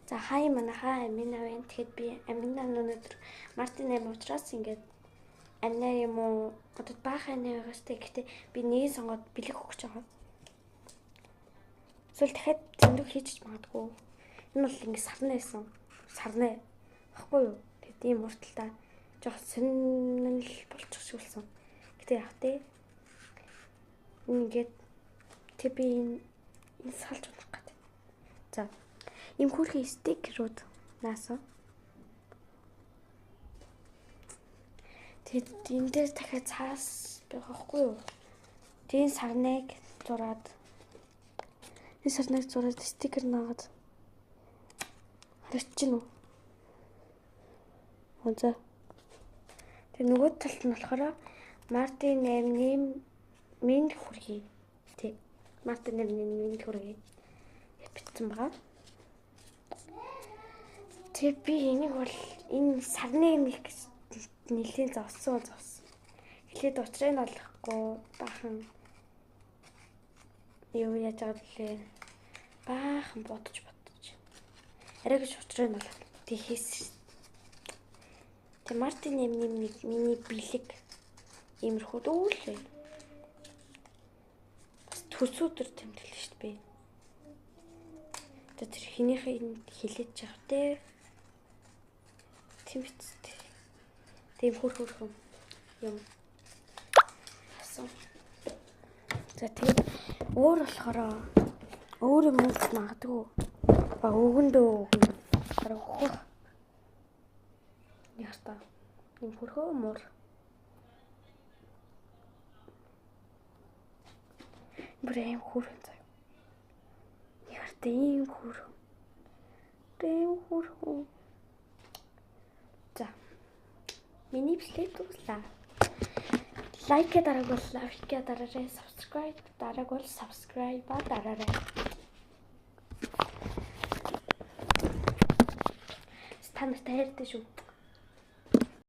За хай манайхаа Амина байна. Тэгэхэд би Амина өнөөдөр Мартин аим уучраас ингээд амнаа юм уу одоо баах амнаа байгаас тэгэхдээ би нэг сонгоод бэлэг өгч байгаа. Эсвэл дахиад зөндөө хийж магадгүй. Энэ бол ингээд сарна байсан. Сарна. Баггүй юу? Тэгэд ийм урталтаа жоох сонирхол болчих шиг болсон. Гэтэ яг тэ ингээд тэг би энэ салж унах гэдэг. За ийм хүүрхийн стикерүүд наасан. Тэгэд энэ дээр дахиад цаас байгаа хгүй юу? Тийм сарныг зураад стикер наагаад харагч гинүү. За. Тэг нөгөө талд нь болохоор Мартин амны минь хүрхий. Тэг. Мартин амны минь хүрхий бичсэн байгаа. Тэг би энийг бол энэ сарны нэг нэлийн зовсон. Эхлээд уучрыг нь олохгүй баахан юу яаж байгаа вэ? Баахан бодож. Арай гэж уучрыг нь олоод тэг хийсэн. Тэг Мартин амны миний бэлэг иймэрхүү дүүлээ. Бас төсөөдөр тэмдэглэж шүү дээ. Тэр хинийхээ хилээд жах те. Тийм биз дээ. Тийм хөрхөн юм. Асан. За тэгээд өөр болохоор өөр юм уу магадгүй. Ба өгөндөө хараа өгөх. Яста. Ийм хөрхөө мөр. Брэм хөрхөн заяа. Яартай ийм хөрхөн. Брэм хөрхөн. За. Миний бичлэг дуслаа. Лайк дараагүй лайк дараарай, subscribe дараагүй subscribe дараарай. Танартай хайртай шүү.